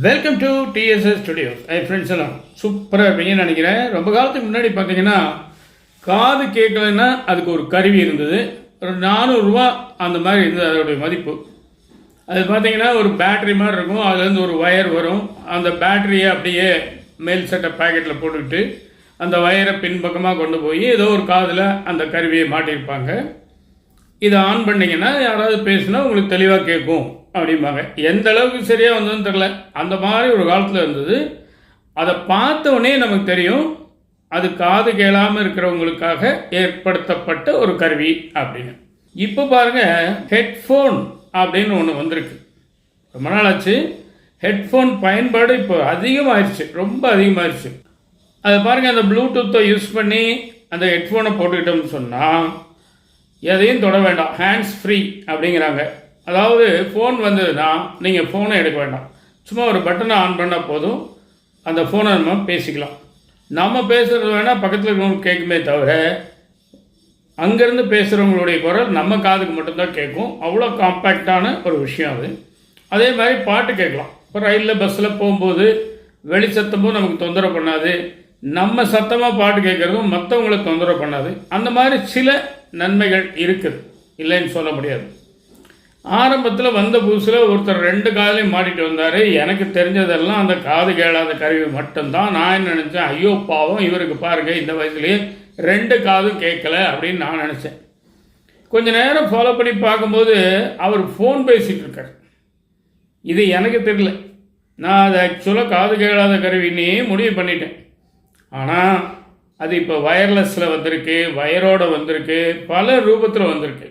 Welcome to TDS studios. Friends எல்லாம் சூப்பராக இருப்பீங்கன்னு நினைக்கிறேன். ரொம்ப காலத்துக்கு முன்னாடி பார்த்தீங்கன்னா காது கேட்கலன்னா அதுக்கு ஒரு கருவி இருந்தது. ஒரு 400 ரூபா அந்த மாதிரி இருந்தது அதோடைய மதிப்பு. அது பார்த்தீங்கன்னா ஒரு பேட்ரி மாதிரி இருக்கும். அதுலேருந்து ஒரு ஒயர் வரும். அந்த பேட்டரியை அப்படியே மேல் சட்டை பேக்கெட்டில் போட்டுக்கிட்டு அந்த ஒயரை பின்பக்கமாக கொண்டு போய் ஏதோ ஒரு காதில் அந்த கருவியை மாட்டியிருப்பாங்க. இதை ஆன் பண்ணிங்கன்னா யாராவது பேசுனா உங்களுக்கு தெளிவாக கேட்கும் அப்படிம்பாங்க. எந்த அளவுக்கு சரியாக வந்ததுன்னு தெரில. அந்த மாதிரி ஒரு காலத்தில் இருந்தது. அதை பார்த்தோன்னே நமக்கு தெரியும் அது காது கேளாமல் இருக்கிறவங்களுக்காக ஏற்படுத்தப்பட்ட ஒரு கருவி அப்படின்னு. இப்போ பாருங்கள், ஹெட்ஃபோன் அப்படின்னு ஒன்று வந்திருக்கு. ரொம்ப நாள் ஆச்சு. ஹெட்ஃபோன் பயன்பாடு இப்போ அதிகமாகிடுச்சு, ரொம்ப அதிகமாகிடுச்சு. அதை பாருங்கள், அந்த ப்ளூடூத்தை யூஸ் பண்ணி அந்த ஹெட்ஃபோனை போட்டுக்கிட்டோம்னு சொன்னால் எதையும் தொட வேண்டாம், ஹேண்ட்ஸ் ஃப்ரீ அப்படிங்கிறாங்க. அதாவது ஃபோன் வந்ததுன்னா நீங்கள் ஃபோனை எடுக்க வேண்டாம், சும்மா ஒரு பட்டனை ஆன் பண்ணால் போதும், அந்த ஃபோனை நம்ம பேசிக்கலாம். நம்ம பேசுகிறது வேணால் பக்கத்தில் இருக்கிறவங்களுக்கு கேட்குமே தவிர அங்கேருந்து பேசுகிறவங்களுடைய குரல் நம்ம காதுக்கு மட்டும்தான் கேட்கும். அவ்வளோ காம்பேக்டான ஒரு விஷயம் அது. அதே மாதிரி பாட்டு கேட்கலாம். இப்போ ரயிலில் பஸ்ஸில் போகும்போது வெளிச்சத்தமும் நமக்கு தொந்தரவு பண்ணாது, நம்ம சத்தமாக பாட்டு கேட்குறதும் மற்றவங்களை தொந்தரவு பண்ணாது. அந்த மாதிரி சில நன்மைகள் இருக்குது, இல்லைன்னு சொல்ல முடியாது. ஆரம்பத்தில் வந்த புதுசில் ஒருத்தர் 2 காதையும் மாட்டிட்டு வந்தார். எனக்கு தெரிஞ்சதெல்லாம் அந்த காது கேளாத கருவி மட்டும்தான். நான் என்ன நினச்சேன், ஐயோ பாவம் இவருக்கு பாருங்கள் இந்த வயசுலேயே 2 காதும் கேட்கல அப்படின்னு நான் நினச்சேன். கொஞ்சம் நேரம் ஃபாலோ பண்ணி பார்க்கும்போது அவர் ஃபோன் பேசிகிட்டு இருக்கார். இது எனக்கு தெரியல. நான் அதை ஆக்சுவலாக காது கேளாத கருவின்னே முடிவு பண்ணிட்டேன். ஆனால் அது இப்போ வயர்லெஸில் வந்திருக்கு, வயரோடு வந்திருக்கு, பல ரூபத்தில் வந்திருக்கு.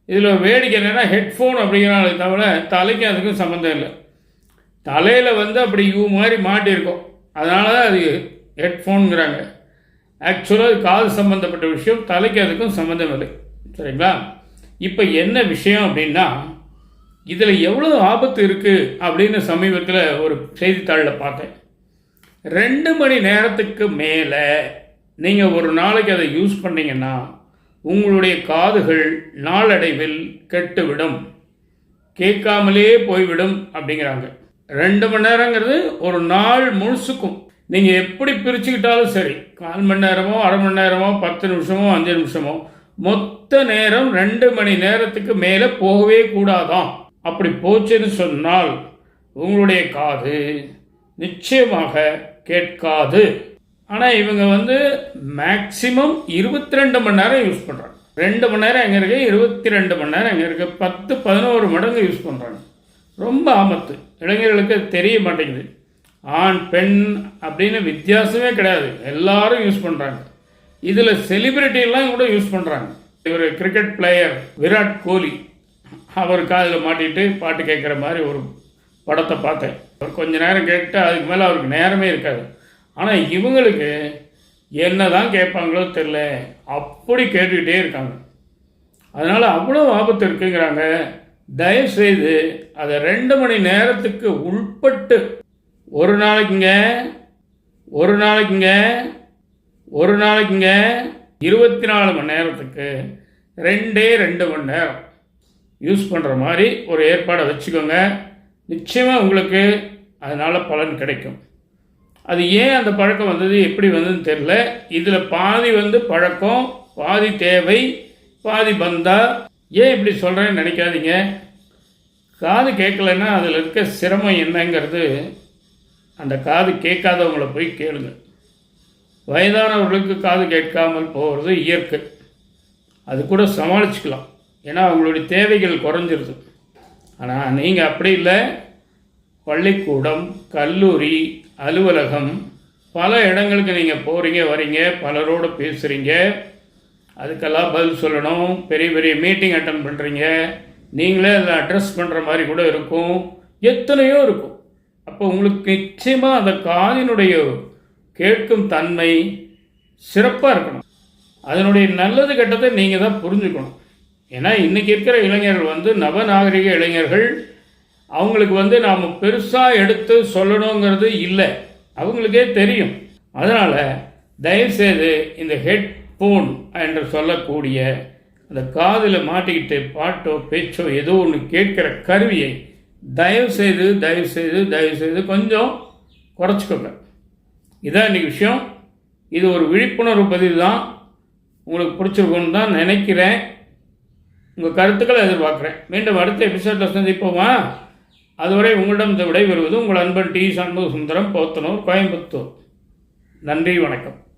இதில் ஒரு வேடிக்கை என்னென்னா, ஹெட்ஃபோன் அப்படிங்கிறனால தவிர தலைக்கு அதுக்கும் சம்மந்தம் இல்லை. தலையில் அப்படி மாதிரி மாட்டியிருக்கோம், அதனால தான் அது ஹெட்ஃபோனுங்கிறாங்க. ஆக்சுவலாக அது காது சம்மந்தப்பட்ட விஷயம், தலைக்கு அதுக்கும் சம்மந்தம் இல்லை. சரிங்களா? இப்போ என்ன விஷயம் அப்படின்னா, இதில் எவ்வளோ ஆபத்து இருக்குது அப்படின்னு சமீபத்தில் ஒரு செய்தித்தாளில் பார்த்தேன். 2 மணி நேரத்துக்கு மேலே நீங்கள் ஒரு நாளைக்கு அதை யூஸ் பண்ணிங்கன்னா உங்களுடைய காதுகள் நாளடைவில் கெட்டுவிடும், கேட்காமலே போய்விடும் அப்படிங்கிறாங்க. 2 மணி நேரங்கிறது ஒரு நாள் முழுசுக்கும். நீங்கள் எப்படி பிரிச்சுக்கிட்டாலும் சரி, 1/4 மணி நேரமோ, அரை மணி நேரமோ, 10 நிமிஷமோ, 5 நிமிஷமோ, மொத்த நேரம் 2 மணி நேரத்துக்கு மேலே போகவே கூடாதாம். அப்படி போச்சுன்னு சொன்னால் உங்களுடைய காது நிச்சயமாக கேட்காது. ஆனால் இவங்க மேக்சிமம் 22 மணி நேரம் யூஸ் பண்ணுறாங்க. 2 மணி நேரம் எங்கே இருக்குது, 22 மணி நேரம் எங்கே இருக்குது, 10-11 மடங்கு யூஸ் பண்ணுறாங்க. ரொம்ப ஆபத்து. இளைஞர்களுக்கு தெரிய மாட்டேங்குது. ஆண் பெண் அப்படின்னு வித்தியாசமே கிடையாது, எல்லாரும் யூஸ் பண்ணுறாங்க. இதில் செலிபிரிட்டியெல்லாம் கூட யூஸ் பண்ணுறாங்க. இவர் கிரிக்கெட் பிளேயர் விராட் கோலி, அவர் காதில் மாட்டிட்டு பாட்டு கேட்குற மாதிரி ஒரு படத்தை பார்த்தேன். அவர் கொஞ்ச நேரம் கேட்டு அதுக்கு மேலே அவருக்கு நேரமே இருக்காது. ஆனால் இவங்களுக்கு என்ன தான் கேட்பாங்களோ தெரில, அப்படி கேட்டுக்கிட்டே இருக்காங்க. அதனால் அவ்வளோ ஆபத்து இருக்குங்கிறாங்க. தயவுசெய்து அதை 2 மணி நேரத்துக்கு உட்பட்டு ஒரு நாளைக்குங்க 24 மணி நேரத்துக்கு 2 மணி நேரம் யூஸ் பண்ணுற மாதிரி ஒரு ஏற்பாடை வச்சுக்கோங்க. நிச்சயமாக உங்களுக்கு அதனால் பலன் கிடைக்கும். அது ஏன் அந்த பழக்கம் வந்தது, எப்படி வந்ததுன்னு தெரில. இதில் பாதி பழக்கம், பாதி தேவை, பாதி பந்தா. ஏன் இப்படி சொல்கிறேன்னு நினைக்காதீங்க. காது கேட்கலன்னா அதில் இருக்க சிரமம் என்னங்கிறது அந்த காது கேட்காதவங்கள போய் கேளுங்க. வயதானவர்களுக்கு காது கேட்காமல் போகிறது இயற்கை, அது கூட சமாளிச்சுக்கலாம், ஏன்னா அவங்களுடைய தேவைகள் குறைஞ்சிருது. ஆனால் நீங்கள் அப்படி இல்லை. பள்ளிக்கூடம், கல்லூரி, அலுவலகம், பல இடங்களுக்கு நீங்கள் போகிறீங்க, வரீங்க, பலரோடு பேசுகிறீங்க, அதுக்கெல்லாம் பதில் சொல்லணும், பெரிய பெரிய மீட்டிங் அட்டன் பண்ணுறீங்க, நீங்களே அதை அட்ரஸ் பண்ணுற மாதிரி கூட இருக்கும், எத்தனையோ இருக்கும். அப்போ உங்களுக்கு நிச்சயமாக அந்த காதினுடைய கேட்கும் தன்மை சிறப்பாக இருக்கணும். அதனுடைய நல்லது கெட்டதை நீங்கள் தான் புரிஞ்சுக்கணும். ஏன்னா இன்றைக்கி இருக்கிற இளைஞர்கள் நவநாகரிக இளைஞர்கள், அவங்களுக்கு நாம் பெருசாக எடுத்து சொல்லணுங்கிறது இல்லை, அவங்களுக்கே தெரியும். அதனால் தயவுசெய்து இந்த ஹெட்ஃபோன் என்று சொல்லக்கூடிய அந்த காதில் மாட்டிக்கிட்டு பாட்டோ பேச்சோ ஏதோ ஒன்று கேட்குற கருவியை தயவுசெய்து கொஞ்சம் குறைச்சிக்கோங்க. இதான் இன்றைக்கி விஷயம். இது ஒரு விழிப்புணர்வு பதிவு தான். உங்களுக்கு பிடிச்சிருக்குன்னு தான் நினைக்கிறேன். உங்கள் கருத்துக்களை எதிர்பார்க்குறேன். மீண்டும் அடுத்த எபிசோடில் சந்திப்போமா? அதுவரை உங்களிடம் இந்த விடைபெறுவது உங்கள் அன்பன் டி. சண்முக சுந்தரம், போத்தனூர், கோயம்புத்தூர். நன்றி, வணக்கம்.